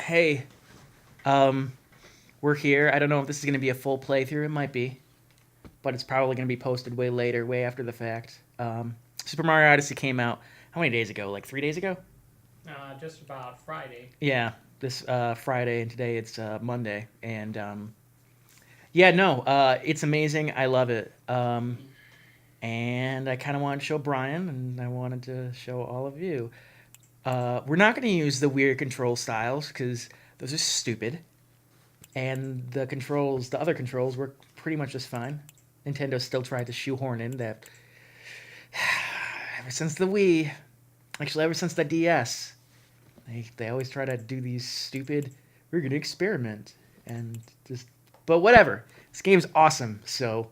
hey, we're here. I don't know if this is going to be a full playthrough. It might be, but it's probably going to be posted way later, way after the fact. Super Mario Odyssey came out how many days ago? Like 3 days ago? Just about Friday. Yeah, this Friday, and today it's Monday. And yeah, no, it's amazing. I love it. And I kind of wanted to show Brian, and I wanted to show all of you. We're not going to use the weird control styles because those are stupid. And the controls, the other controls, work pretty much just fine. Nintendo still tried to shoehorn in that ever since the Wii, actually ever since the DS, they always try to do these stupid, we're going to experiment. And just, but whatever. This game's awesome, so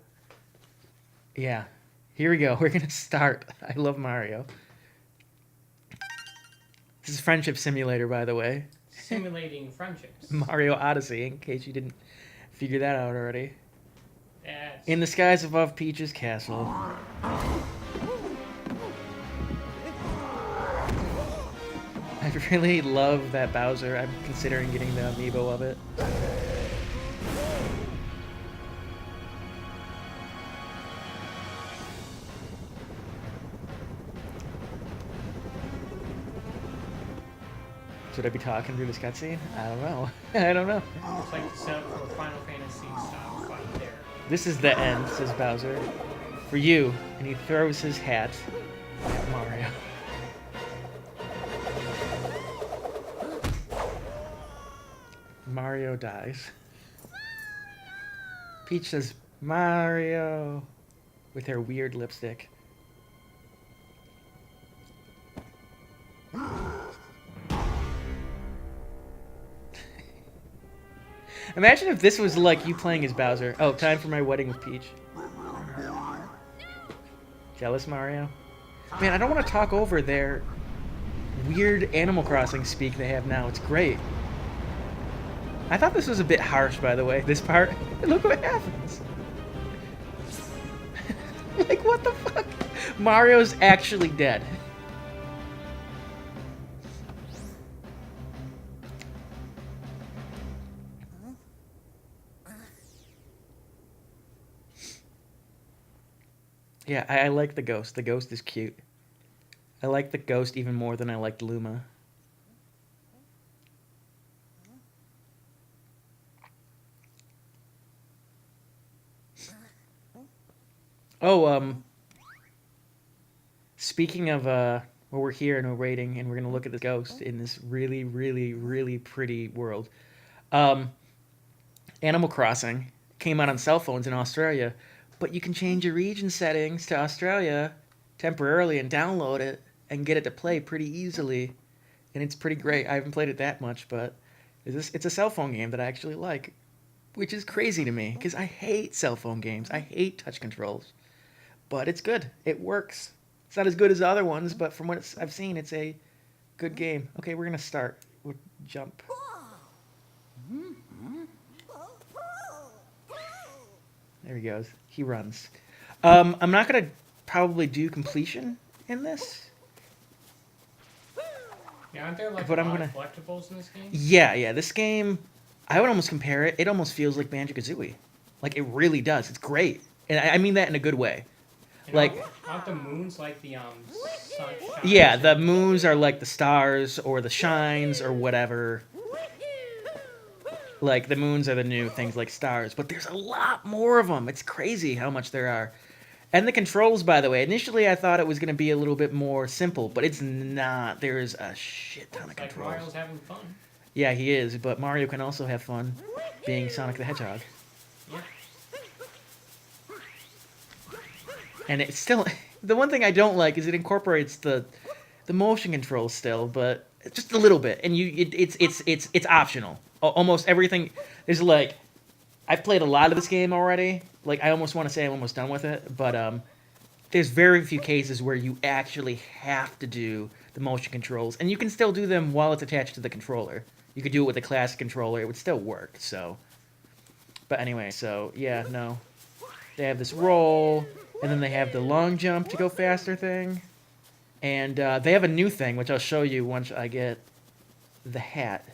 yeah. Here we go. We're going to start. I love Mario. This is Friendship Simulator, by the way. Simulating friendships. Mario Odyssey, in case you didn't figure that out already. Yes. In the skies above Peach's castle. I really love that Bowser. I'm considering getting the amiibo of it. Should I be talking through this cutscene? I don't know. I don't know. Looks like the setup for a Final Fantasy style fight there. This is the end, says Bowser. For you. And he throws his hat at Mario. Mario dies. Peach says, Mario, with her weird lipstick. Imagine if this was like you playing as Bowser. Oh, time for my wedding with Peach. Jealous, Mario? Man, I don't want to talk over their weird Animal Crossing speak they have now. It's great. I thought this was a bit harsh, by the way, this part. Look what happens. Like, what the fuck? Mario's actually dead. Yeah, I like the ghost. The ghost is cute. I like the ghost even more than I liked Luma. Oh, speaking of, well, we're here and we're waiting, and we're gonna look at the ghost in this really, really, really pretty world. Um, Animal Crossing came out on cell phones in Australia, but you can change your region settings to Australia temporarily and download it and get it to play pretty easily, and it's pretty great. I haven't played it that much, but it's a cell phone game that I actually like, which is crazy to me because I hate cell phone games. I hate touch controls. But it's good. It works. It's not as good as the other ones, but from what I've seen, it's a good game. Okay, we're going to start. We'll jump. There he goes. He runs. I'm not going to probably do completion in this. Yeah, aren't there like But a I'm lot gonna- of collectibles in this game? Yeah. This game, I would almost compare it. It almost feels like Banjo-Kazooie. Like, it really does. It's great. And I mean that in a good way. And Like, aren't the moons like the sun shines yeah, the and- moons are like the stars or the shines or whatever. Like, the moons are the new things like stars, but there's a lot more of them. It's crazy how much there are. And the controls, by the way, initially I thought it was going to be a little bit more simple, but it's not. There's a shit ton of It's like controls. Mario's having fun. Yeah, he is, but Mario can also have fun being Sonic the Hedgehog. Yeah. And it's still, the one thing I don't like is it incorporates the motion controls still, but just a little bit, and it's optional. Almost everything is like, I've played a lot of this game already. Like, I almost want to say I'm almost done with it, but there's very few cases where you actually have to do the motion controls, and you can still do them while it's attached to the controller. You could do it with a classic controller; it would still work. So, but anyway, so yeah, no, they have this roll. And then they have the long jump to go faster thing. And they have a new thing, which I'll show you once I get the hat.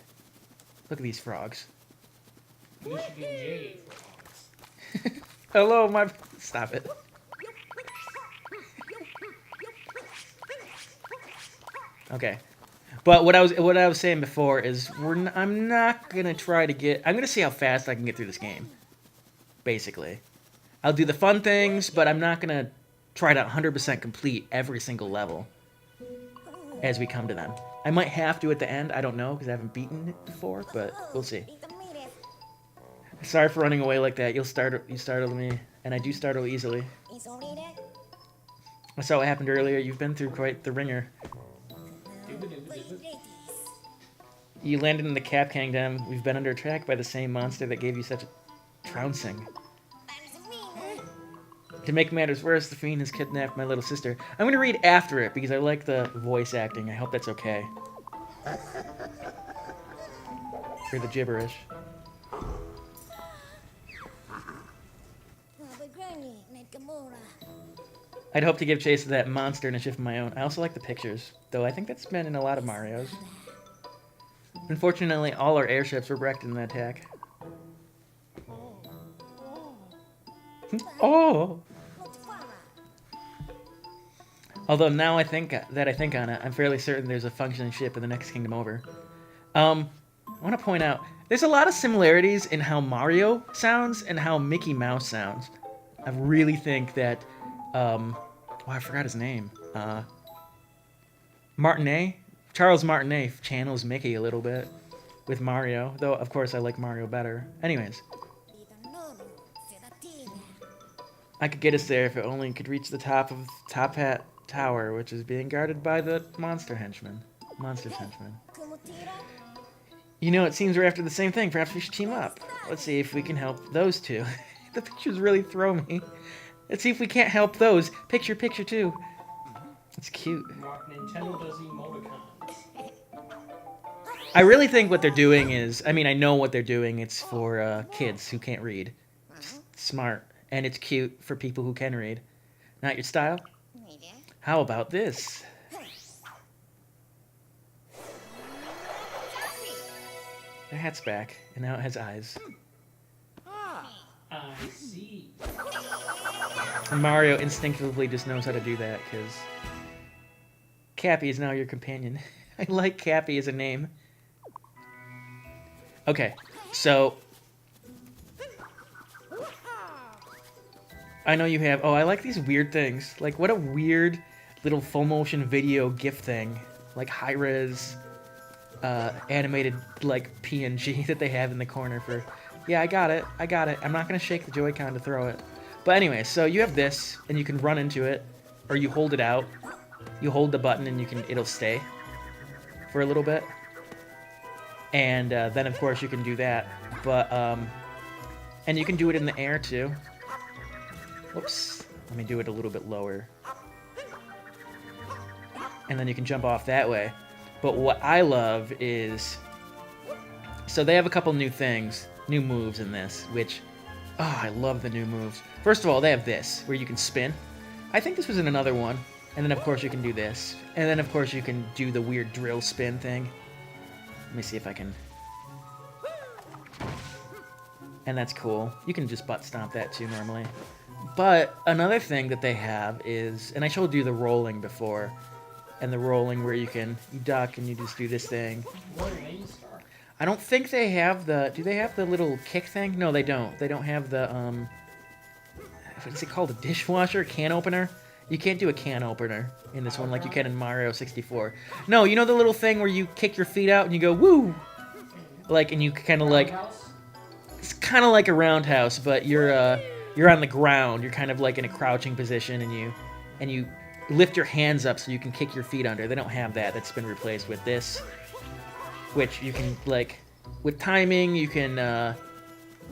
Look at these frogs. You should be J frogs. Hello, my... Stop it. Okay. But what I was saying before is I'm not gonna try to get... I'm gonna see how fast I can get through this game. Basically. I'll do the fun things, but I'm not gonna try to 100% complete every single level as we come to them. I might have to at the end. I don't know, because I haven't beaten it before, but we'll see. Sorry for running away like that. You startled me, and I do startle easily. I saw what happened earlier. You've been through quite the ringer. You landed in the Cap Kingdom. We've been under attack by the same monster that gave you such a trouncing. To make matters worse, the fiend has kidnapped my little sister. I'm going to read after it because I like the voice acting. I hope that's okay. Or the gibberish. I'd hope to give chase to that monster in a shift of my own. I also like the pictures, though I think that's been in a lot of Marios. Unfortunately, all our airships were wrecked in the attack. Oh! Although now I think on it, I'm fairly certain there's a functioning ship in the next kingdom over. I want to point out, there's a lot of similarities in how Mario sounds and how Mickey Mouse sounds. I really think that, I forgot his name. Martinet? Charles Martinet channels Mickey a little bit with Mario, though of course I like Mario better. Anyways. I could get us there if it only could reach the top of Top Hat Tower, which is being guarded by the monster's henchmen. You know, it seems we're after the same thing. Perhaps we should team up. Let's see if we can help those two. The pictures really throw me. Let's see if we can't help those. Picture too. It's cute. Nintendo does emoticons. I really think what they're doing is... I mean, I know what they're doing. It's for kids who can't read. Just smart. And it's cute for people who can read. Not your style? How about this? The hat's back, and now it has eyes. I see. And Mario instinctively just knows how to do that, because Cappy is now your companion. I like Cappy as a name. Okay, so... I know you have... Oh, I like these weird things. Like, what a weird little full-motion video GIF thing. Like, high-res, animated, like, PNG that they have in the corner for... Yeah, I got it. I'm not going to shake the Joy-Con to throw it. But anyway, so you have this, and you can run into it, or you hold it out. You hold the button, and it'll stay for a little bit. And then, of course, you can do that. But, and you can do it in the air, too. Whoops. Let me do it a little bit lower. And then you can jump off that way. But what I love is... So they have a couple new things, new moves in this, which... Oh, I love the new moves. First of all, they have this, where you can spin. I think this was in another one. And then, of course, you can do this. And then, of course, you can do the weird drill spin thing. Let me see if I can... And that's cool. You can just butt stomp that, too, normally. But another thing that they have is... And I showed you the rolling before. And the rolling where you duck and you just do this thing. I don't think they have the... Do they have the little kick thing? No, they don't. They don't have the, what's it called? A dishwasher? Can opener? You can't do a can opener in this one like you can in Mario 64. No, you know the little thing where you kick your feet out and you go, woo! Like, and you kind of like... It's kind of like a roundhouse, but you're on the ground. You're kind of like in a crouching position, and you lift your hands up so you can kick your feet under. They don't have that. That's been replaced with this, which you can, like, with timing, you can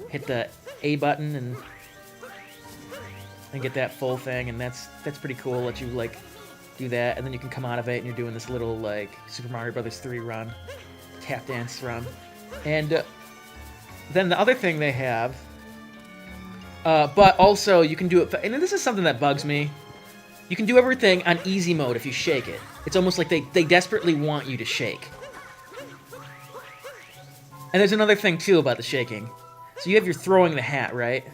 hit the A button and get that full thing, and that's pretty cool. Let you, like, do that, and then you can come out of it, and you're doing this little, like, Super Mario Brothers 3 run, tap dance run, and then the other thing they have, but also you can do it, and this is something that bugs me. You can do everything on easy mode if you shake it. It's almost like they desperately want you to shake. And there's another thing, too, about the shaking. So you have your throwing the hat, right?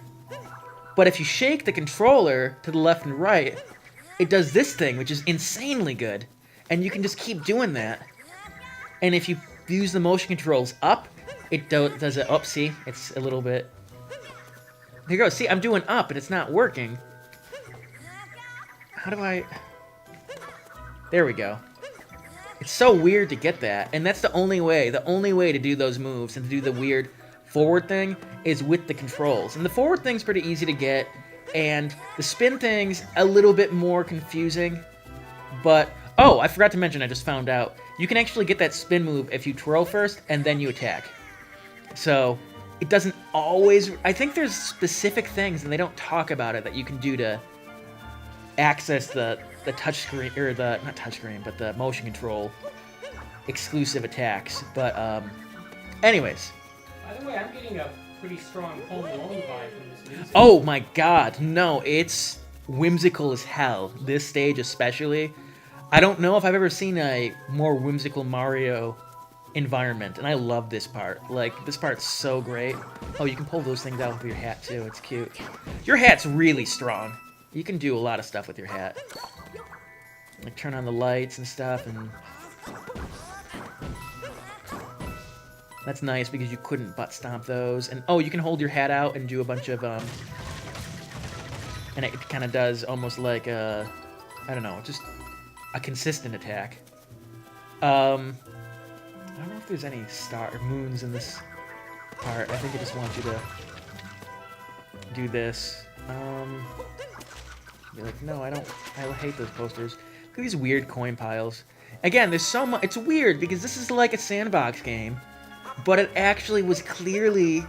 But if you shake the controller to the left and right, it does this thing, which is insanely good. And you can just keep doing that. And if you use the motion controls up, it does it up. See? It's a little bit... Here you go. See, I'm doing up, and it's not working. How do I... There we go. It's so weird to get that, and that's the only way. The only way to do those moves and to do the weird forward thing is with the controls. And the forward thing's pretty easy to get, and the spin thing's a little bit more confusing. But, oh, I forgot to mention, I just found out. You can actually get that spin move if you twirl first, and then you attack. So, it doesn't always... I think there's specific things, and they don't talk about it, that you can do to access the touchscreen, or the, not touchscreen, but the motion control exclusive attacks. But, anyways. By the way, I'm getting a pretty strong Home Alone vibe from this music. Oh my god, no, it's whimsical as hell. This stage especially. I don't know if I've ever seen a more whimsical Mario environment, and I love this part. Like, this part's so great. Oh, you can pull those things out with your hat, too. It's cute. Your hat's really strong. You can do a lot of stuff with your hat. Like, turn on the lights and stuff, and... That's nice, because you couldn't butt stomp those. And, oh, you can hold your hat out and do a bunch of, And it kind of does almost like a... I don't know, just a consistent attack. I don't know if there's any moons in this part. I think I just want you to do this. Be like, no, I hate those posters. Look at these weird coin piles. Again, there's so much. It's weird because this is like a sandbox game, but it actually was clearly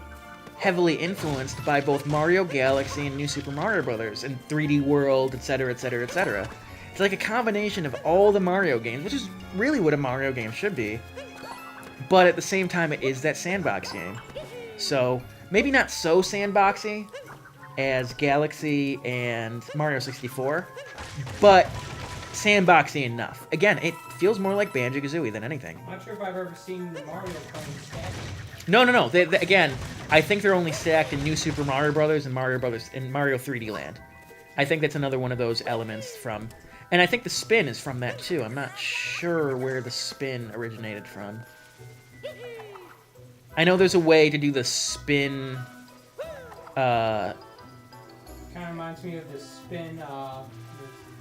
heavily influenced by both Mario Galaxy and New Super Mario Bros. And 3D World, etc., etc., etc. It's like a combination of all the Mario games, which is really what a Mario game should be. But at the same time, it is that sandbox game. So, maybe not so sandboxy as Galaxy and Mario 64, but sandboxy enough. Again, it feels more like Banjo-Kazooie than anything. I'm not sure if I've ever seen Mario playing stacked. No. Again, I think they're only stacked in New Super Mario Bros. And Mario 3D Land. I think that's another one of those elements from... And I think the spin is from that, too. I'm not sure where the spin originated from. I know there's a way to do the spin... Kind of reminds me of the spin, the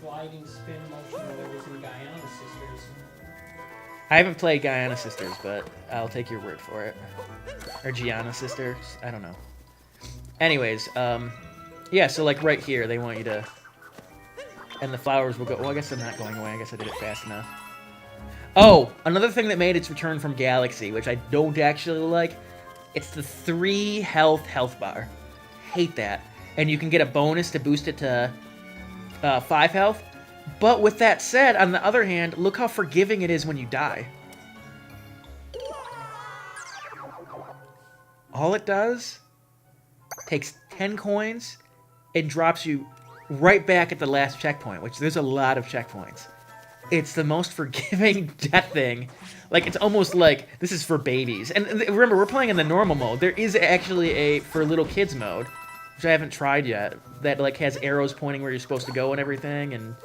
gliding spin motion that was in Guyana Sisters. I haven't played Guyana Sisters, but I'll take your word for it. Or Gianna Sisters, I don't know. Anyways, yeah, so like right here, they want you to... And the flowers will go... Well, I guess I'm not going away. I guess I did it fast enough. Oh, another thing that made its return from Galaxy, which I don't actually like, it's the 3 health bar. Hate that. And you can get a bonus to boost it to 5 health. But with that said, on the other hand, look how forgiving it is when you die. All it does takes 10 coins and drops you right back at the last checkpoint, which there's a lot of checkpoints. It's the most forgiving death thing. Like, it's almost like this is for babies. And remember, we're playing in the normal mode. There is actually a for little kids mode, which I haven't tried yet, that like has arrows pointing where you're supposed to go and everything. And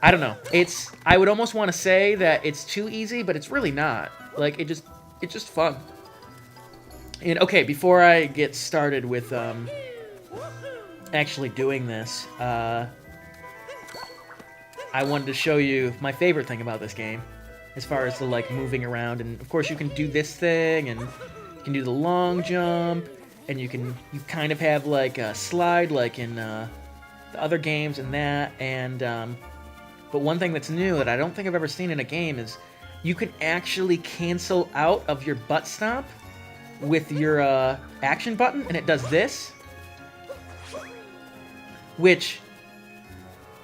I don't know. I would almost want to say that it's too easy, but it's really not. Like, it's just fun. And okay, before I get started with actually doing this, I wanted to show you my favorite thing about this game, as far as the like moving around. And of course, you can do this thing, and you can do the long jump, and you kind of have like a slide, like in the other games and that. And but one thing that's new that I don't think I've ever seen in a game is you can actually cancel out of your butt stomp with your action button, and it does this. Which,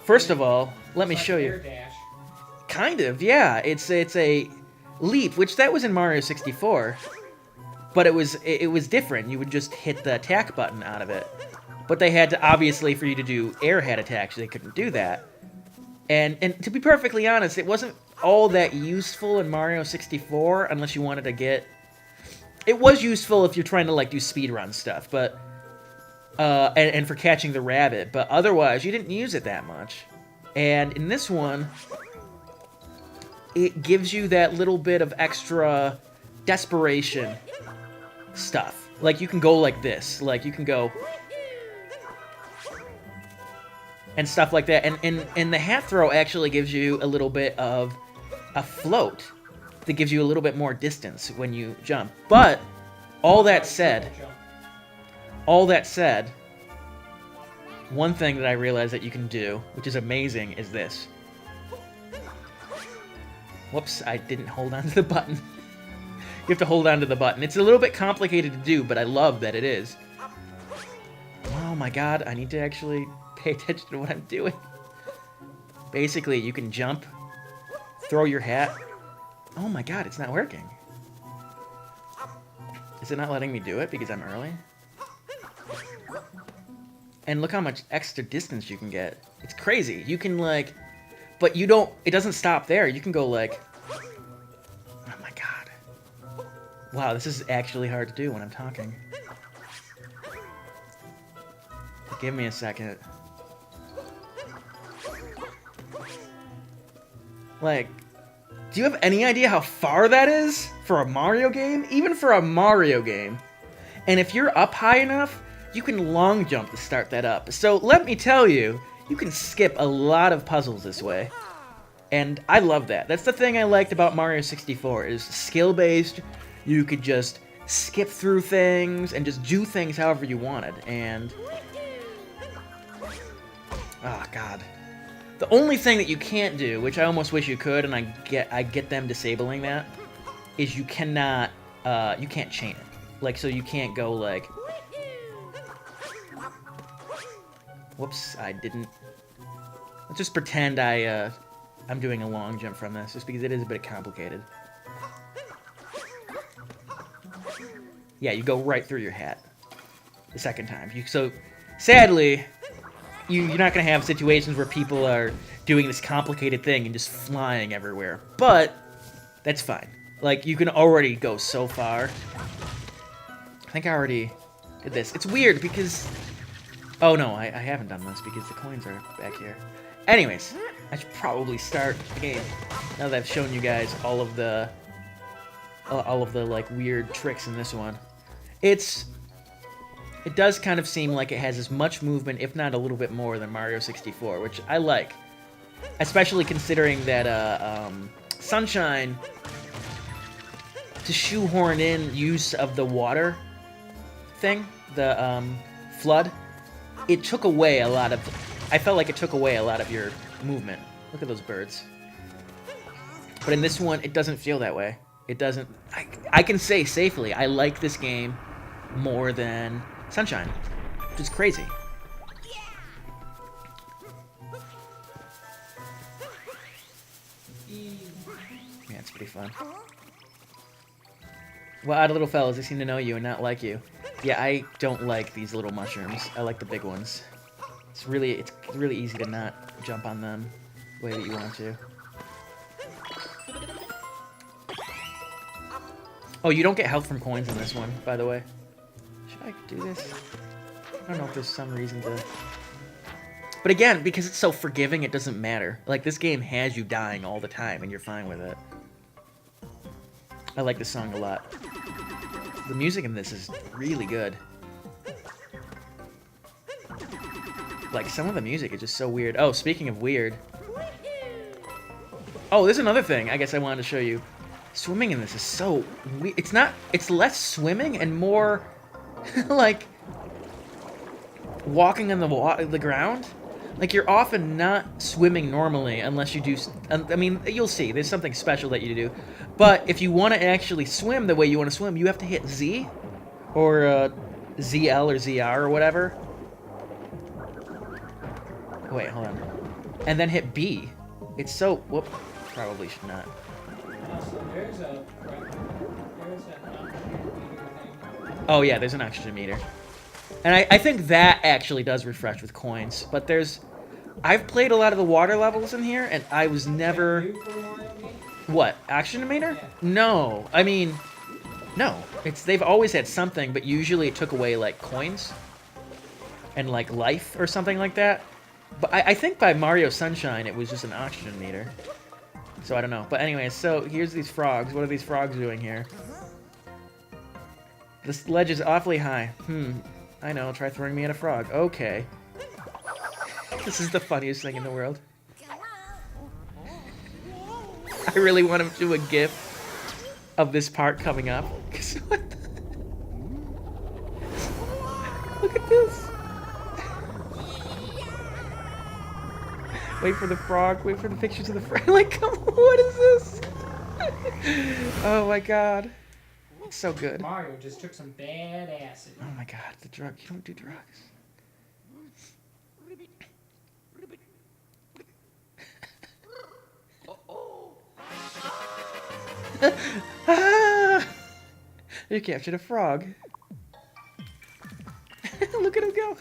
first of all, let me show you. Kind of, yeah. It's a leap, which that was in Mario 64, but it was different. You would just hit the attack button out of it. But they had to, obviously, for you to do airhead attacks, they couldn't do that. And to be perfectly honest, it wasn't all that useful in Mario 64 unless you wanted to get It was useful if you're trying to like do speedrun stuff, but and for catching the rabbit, but otherwise you didn't use it that much. And in this one, it gives you that little bit of extra desperation stuff. Like you can go like this, like you can go and stuff like that. And the hat throw actually gives you a little bit of a float that gives you a little bit more distance when you jump. But all that said, one thing that I realized that you can do, which is amazing, is this. Whoops, I didn't hold on to the button. You have to hold on to the button. It's a little bit complicated to do, but I love that it is. Oh my god, I need to actually pay attention to what I'm doing. Basically, you can jump, throw your hat. Oh my god, it's not working. Is it not letting me do it because I'm early? And look how much extra distance you can get. It's crazy. You can like, but you don't, it doesn't stop there. You can go like, oh my god. Wow, this is actually hard to do when I'm talking. Give me a second. Like, do you have any idea how far that is for a Mario game? Even for a Mario game. And if you're up high enough, you can long jump to start that up. So let me tell you, you can skip a lot of puzzles this way. And I love that. That's the thing I liked about Mario 64, is skill-based. You could just skip through things and just do things however you wanted. And oh god. The only thing that you can't do, which I almost wish you could, and I get them disabling that, is you cannot, you can't chain it. Like, so you can't go like, whoops, I didn't. Let's just pretend I'm doing a long jump from this, just because it is a bit complicated. Yeah, you go right through your hat the second time. So, sadly, you're not going to have situations where people are doing this complicated thing and just flying everywhere. But that's fine. Like, you can already go so far. I think I already did this. It's weird because... Oh no, I haven't done this because the coins are back here. Anyways, I should probably start the game now that I've shown you guys all of the like weird tricks in this one. It does kind of seem like it has as much movement, if not a little bit more, than Mario 64, which I like. Especially considering that Sunshine, to shoehorn in use of the water thing, the flood, it took away a lot of... I felt like it took away a lot of your movement. Look at those birds. But in this one, it doesn't feel that way. It doesn't... I can say safely, I like this game more than Sunshine, which is crazy. Yeah, it's pretty fun. Well, odd little fellas, they seem to know you and not like you. Yeah, I don't like these little mushrooms. I like the big ones. It's really easy to not jump on them the way that you want to. Oh, you don't get health from coins in this one, by the way. Should I do this? I don't know if there's some reason to... But again, because it's so forgiving, it doesn't matter. Like, this game has you dying all the time, and you're fine with it. I like this song a lot. The music in this is really good. Like, some of the music is just so weird. Oh, speaking of weird. Oh, there's another thing I guess I wanted to show you. Swimming in this is so weird. It's less swimming and more like walking on the ground. Like, you're often not swimming normally unless you do... I mean, you'll see. There's something special that you do. But if you want to actually swim the way you want to swim, you have to hit Z. Or ZL or ZR or whatever. Wait, hold on. And then hit B. It's so... Whoop. Probably should not. Oh, yeah, there's an oxygen meter. And I think that actually does refresh with coins. But there's... I've played a lot of the water levels in here, and I was never... What? Oxygen meter? Yeah. No. I mean... No, they've always had something, but usually it took away like coins and like life or something like that. But I think by Mario Sunshine it was just an oxygen meter. So I don't know. But anyway, so here's these frogs. What are these frogs doing here? This ledge is awfully high. I know. Try throwing me at a frog. Okay. This is the funniest thing in the world. I really want to do a GIF of this part coming up. Look at this. Wait for the frog. Wait for the pictures of the frog. Like, come on, what is this? Oh my god. So good. Mario just took some bad acid. Oh my god, the drug. You don't do drugs. You captured a frog. Look at him go.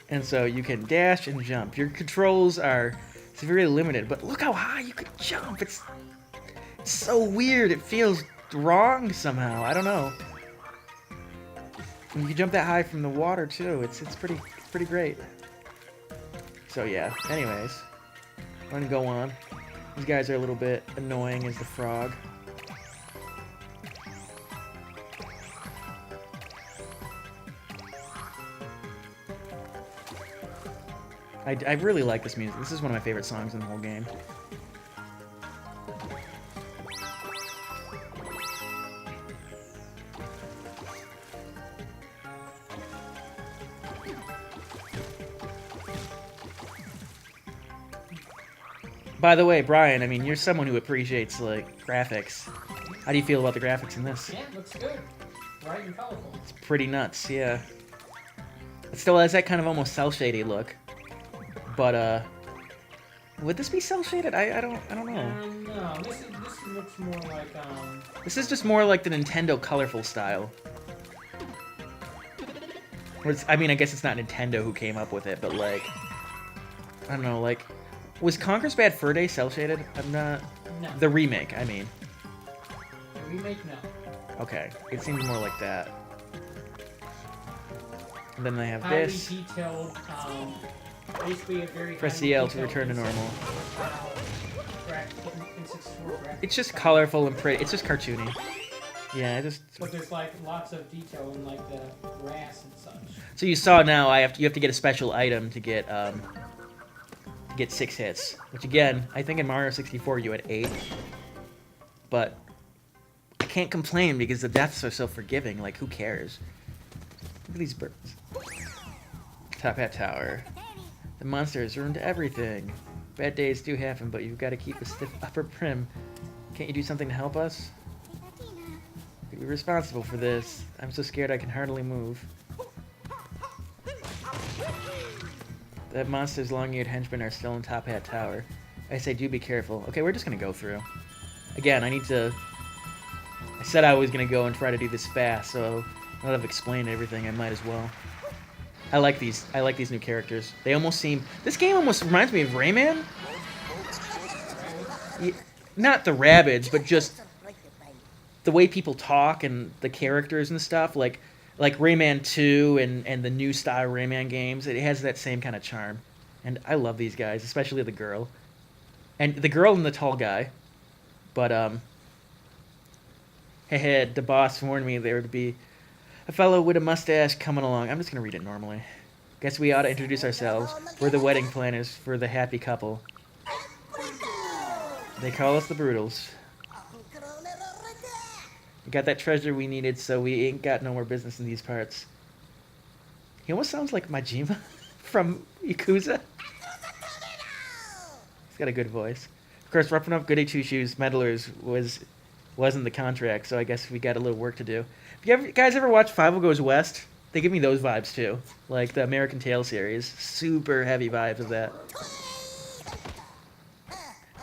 And so you can dash and jump. Your controls are severely limited, but look how high you can jump. It's so weird. It feels wrong somehow. I don't know. And you can jump that high from the water too. It's pretty great. So yeah. Anyways, I'm gonna go on. These guys are a little bit annoying as the frog. I really like this music. This is one of my favorite songs in the whole game. By the way, Brian, I mean, you're someone who appreciates, like, graphics. How do you feel about the graphics in this? Yeah, it looks good. Bright and colorful. It's pretty nuts, yeah. It still has that kind of almost cel-shaded look. But, would this be cel-shaded? I don't know. No, this looks more like, This is just more like the Nintendo colorful style. I mean, I guess it's not Nintendo who came up with it, but, like, I don't know, like, was Conker's Bad Fur Day cel-shaded? I'm not... No. The remake, I mean. The remake, no. Okay, it seemed more like that. And then they have Highly this. detailed, basically a very Press highly CL to detailed return to normal. graphic. It's just colorful and pretty. It's just cartoony. Yeah, But there's like lots of detail in like the grass and such. So you saw now you have to get a special item to get 6 hits. Which again, I think in Mario 64 you had 8. But I can't complain because the deaths are so forgiving. Like, who cares? Look at these birds. Top Hat Tower. The monsters ruined everything. Bad days do happen, but you've got to keep a stiff upper prim. Can't you do something to help us? You'd be responsible for this. I'm so scared I can hardly move. The monsters' long-eared henchmen are still in Top Hat Tower. I say do be careful. Okay, we're just gonna go through. Again, I said I was gonna go and try to do this fast, so now that I've explained everything, I might as well. I like these new characters. They almost seem... This game almost reminds me of Rayman. Not the Rabbids, but just the way people talk and the characters and stuff. Like Rayman 2 and the new style Rayman games. It has that same kind of charm. And I love these guys, especially the girl. And the girl and the tall guy. But, the boss warned me there would be a fellow with a mustache coming along. I'm just going to read it normally. Guess we ought to introduce ourselves. We're the wedding planners for the happy couple. They call us the Brutals. We got that treasure we needed, so we ain't got no more business in these parts. He almost sounds like Majima from Yakuza. He's got a good voice. Of course, roughing up Goody Two-Shoes meddlers wasn't the contract, so I guess we got a little work to do. Have you guys ever watched Five Goes West? They give me those vibes too. Like the American Tail series. Super heavy vibes of that.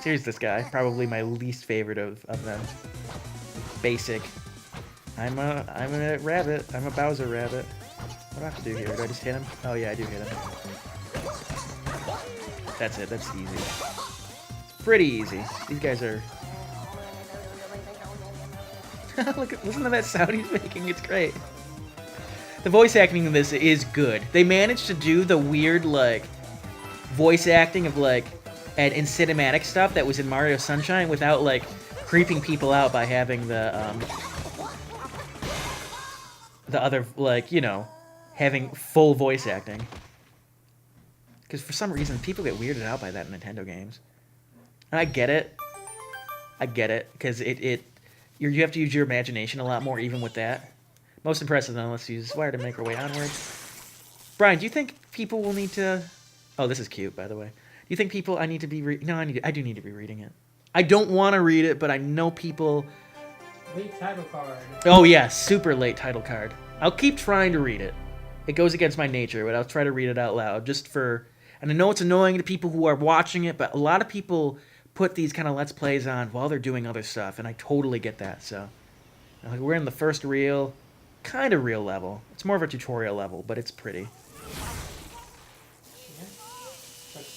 Here's this guy. Probably my least favorite of them. Basic. I'm a rabbit. I'm a Bowser rabbit. What do I have to do here? Do I just hit him? Oh yeah, I do hit him. That's it. That's easy. Pretty easy. These guys are... Listen to that sound he's making. It's great. The voice acting in this is good. They managed to do the weird, like, voice acting of, like, and in cinematic stuff that was in Mario Sunshine without, like, creeping people out by having the other, like, you know, having full voice acting. Because for some reason, people get weirded out by that in Nintendo games. And I get it. I get it. Because you have to use your imagination a lot more even with that. Most impressive, though. Let's use wire to make our way onward. Brian, do you think people will need to... Oh, this is cute, by the way. Do you think people... I need to be... No, I do need to be reading it. I don't want to read it, but I know people... Late title card. Oh, yeah. Super late title card. I'll keep trying to read it. It goes against my nature, but I'll try to read it out loud just for... And I know it's annoying to people who are watching it, but a lot of people put these kind of Let's Plays on while they're doing other stuff, and I totally get that, so... Like, we're in the first real... Kind of real level. It's more of a tutorial level, but it's pretty.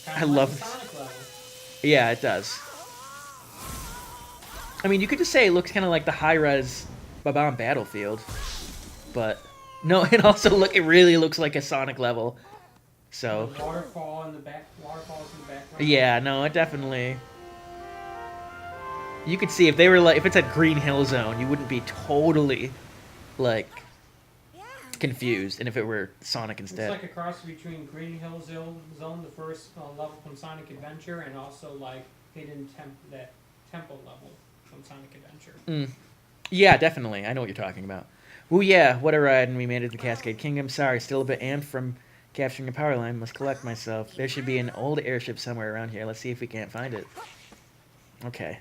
Yeah. I love this. Sonic level. Yeah, it does. I mean, you could just say it looks kind of like the high-res Bob-omb Battlefield, but no, it also it really looks like a Sonic level. So The waterfalls in the background. yeah, no, it definitely. You could see if they were like if it's at Green Hill Zone, you wouldn't be totally like confused, and if it were Sonic instead. It's like a cross between Green Hill Zone, the first level from Sonic Adventure, and also like hidden that temple level from Sonic Adventure. Yeah, definitely. I know what you're talking about. Well, yeah, what a ride, and we made it to Cascade Kingdom. Sorry, still a bit amped from capturing a power line. Must collect myself. There should be an old airship somewhere around here. Let's see if we can't find it. Okay.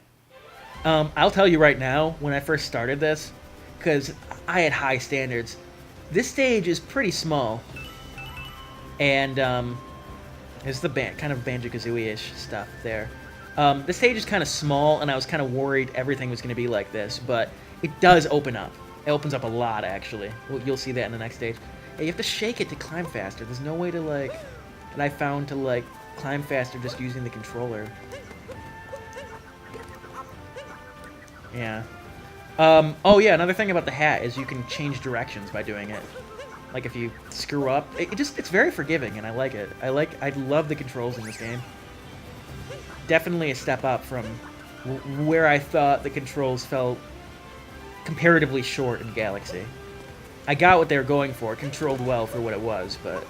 I'll tell you right now, when I first started this, because I had high standards, this stage is pretty small. And, there's the kind of Banjo-Kazooie-ish stuff there. The stage is kind of small, and I was kind of worried everything was going to be like this, but it does open up. It opens up a lot, actually. You'll see that in the next stage. Yeah, you have to shake it to climb faster. There's no way to, like, that I found to, like, climb faster just using the controller. Yeah. Oh, yeah, another thing about the hat is you can change directions by doing it. Like, if you screw up, it's very forgiving, and I like it. I love the controls in this game. Definitely a step up from where I thought the controls felt comparatively short in Galaxy. I got what they were going for, controlled well for what it was, but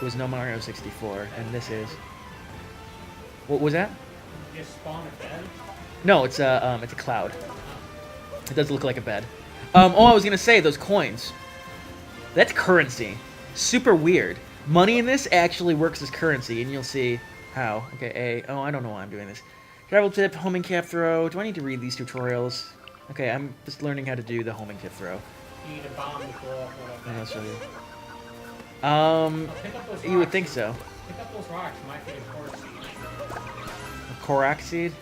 it was no Mario 64, and this is... What was that? You just spawn a bed? No, it's a cloud. It does look like a bed. Oh, I was gonna say, those coins. That's currency. Super weird. Money in this actually works as currency, and you'll see how. Okay, A. Oh, I don't know why I'm doing this. Travel tip, homing cap throw. Do I need to read these tutorials? Okay, I'm just learning how to do the homing tip throw. You need a bomb to blow up one Yeah, of I'll them. show you. Pick up those You would rocks. think so. Pick up those rocks. Might be a core seed. A Korok seed?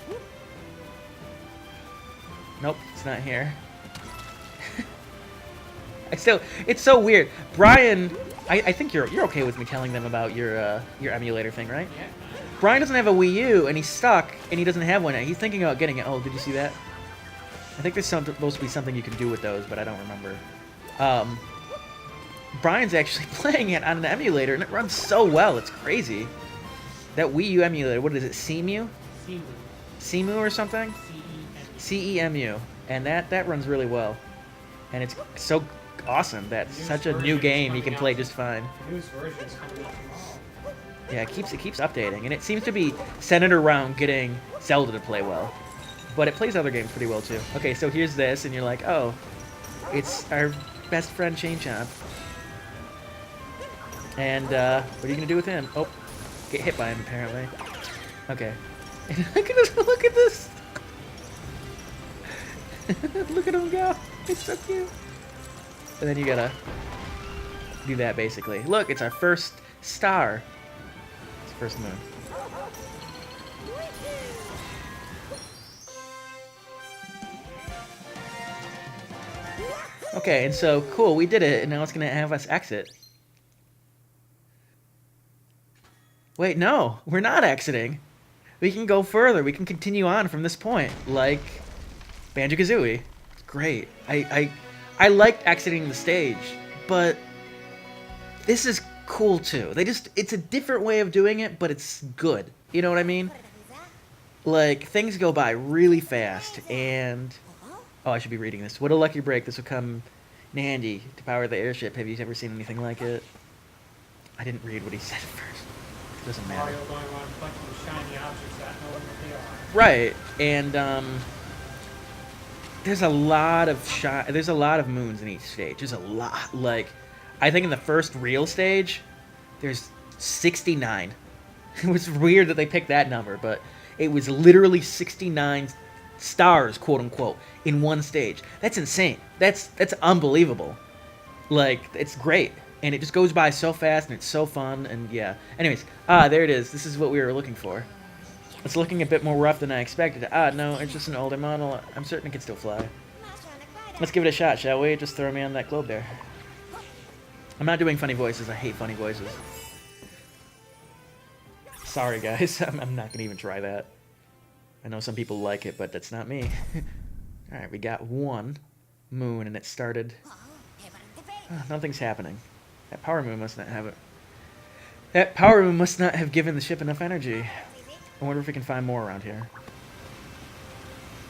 Nope, it's not here. It's so weird. Brian, I think you're okay with me telling them about your emulator thing, right? Yeah. Brian doesn't have a Wii U, and he's stuck, and he doesn't have one. He's thinking about getting it. Oh, did you see that? I think there's supposed to be something you can do with those, but I don't remember. Brian's actually playing it on an emulator, and it runs so well. It's crazy. That Wii U emulator, what is it, CEMU? Seamu. CEMU or something? C-E-M. CEMU. And that runs really well. And it's so awesome that such a new game you can play just fine. The newest version is coming out tomorrow. Yeah, it keeps updating, and it seems to be centered around getting Zelda to play well. But it plays other games pretty well too. Okay, so here's this, and you're like, oh, it's our best friend Chain Chomp. And what are you gonna do with him? Oh, get hit by him apparently. Okay. Look at this! Look at this! Look at him go! It's so cute. And then you gotta do that basically. Look, it's our first star. It's the first moon. Okay, and so cool, we did it, and now it's gonna have us exit. Wait, no, we're not exiting. we can go further. We can continue on from this point, like Banjo-Kazooie. It's great. I liked exiting the stage, but this is cool too. It's a different way of doing it, but it's good. You know what I mean? Like, things go by really fast, and... Oh, I should be reading this. What a lucky break. This will come in handy to power the airship. Have you ever seen anything like it? I didn't read what he said at first. It doesn't matter. Mario going around collecting shiny objects that know what they are. Right, and, there's a lot of moons in each stage. There's a lot. Like, I think in the first real stage, there's 69. It was weird that they picked that number, but it was literally 69 stars, quote unquote, in one stage. That's insane. That's unbelievable. Like, it's great. And it just goes by so fast, and it's so fun, and yeah. Anyways, there it is. This is what we were looking for. It's looking a bit more rough than I expected. No, it's just an older model. I'm certain it can still fly. Let's give it a shot, shall we? Just throw me on that globe there. I'm not doing funny voices. I hate funny voices. Sorry, guys. I'm not going to even try that. I know some people like it, but that's not me. Alright, we got one moon, and it started... nothing's happening. That power moon must not have it. That power moon must not have given the ship enough energy. I wonder if we can find more around here.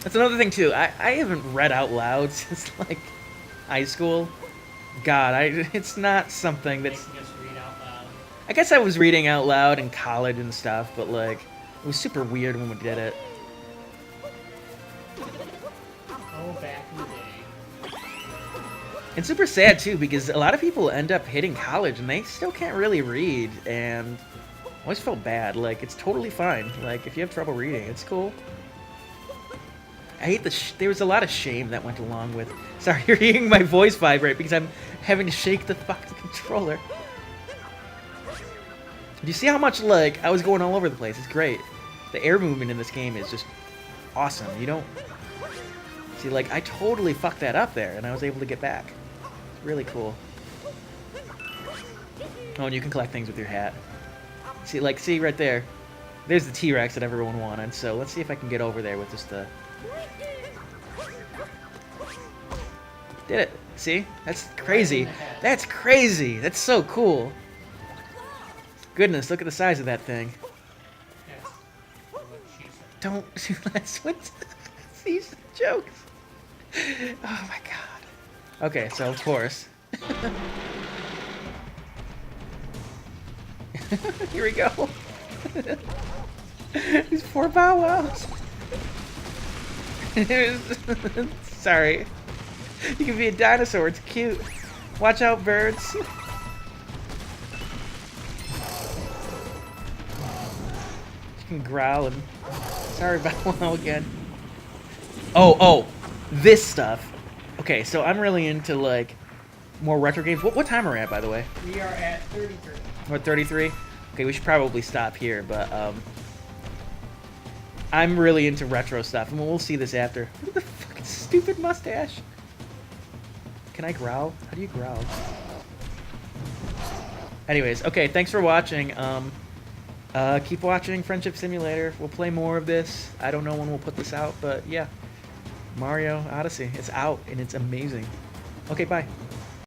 That's another thing, too. I haven't read out loud since, like, high school. God, it's not something that's... Making us read out loud. I guess I was reading out loud in college and stuff, but, like, it was super weird when we did it. Oh, back in the day. It's super sad, too, because a lot of people end up hitting college and they still can't really read, and I always felt bad. Like, it's totally fine. Like, if you have trouble reading, it's cool. I hate there was a lot of shame that went along with... Sorry, you're hearing my voice vibrate because I'm having to shake the fucking controller. Do you see how much, like, I was going all over the place? It's great. The air movement in this game is just awesome. You don't... See, like, I totally fucked that up there, and I was able to get back. It's really cool. Oh, and you can collect things with your hat. See, like, see right there. There's the T-Rex that everyone wanted, so let's see if I can get over there with just the... Did it. See? That's crazy. That's crazy. That's so cool. Goodness, look at the size of that thing. Yes. What she said. Don't... That's what... These jokes. Oh my god. Okay, so of course. Here we go. These poor Bow Wows. Sorry. You can be a dinosaur. It's cute. Watch out, birds. You can growl and... Sorry, Bow Wow again. Oh, this stuff. Okay, so I'm really into, like, more retro games. What time are we at, by the way? We are at 33. We're at 33? Okay, we should probably stop here, but, I'm really into retro stuff, and we'll see this after. Look at the fucking stupid mustache. Can I growl? How do you growl? Anyways, okay, thanks for watching. Keep watching Friendship Simulator. We'll play more of this. I don't know when we'll put this out, but yeah. Mario Odyssey. It's out, and it's amazing. Okay, bye.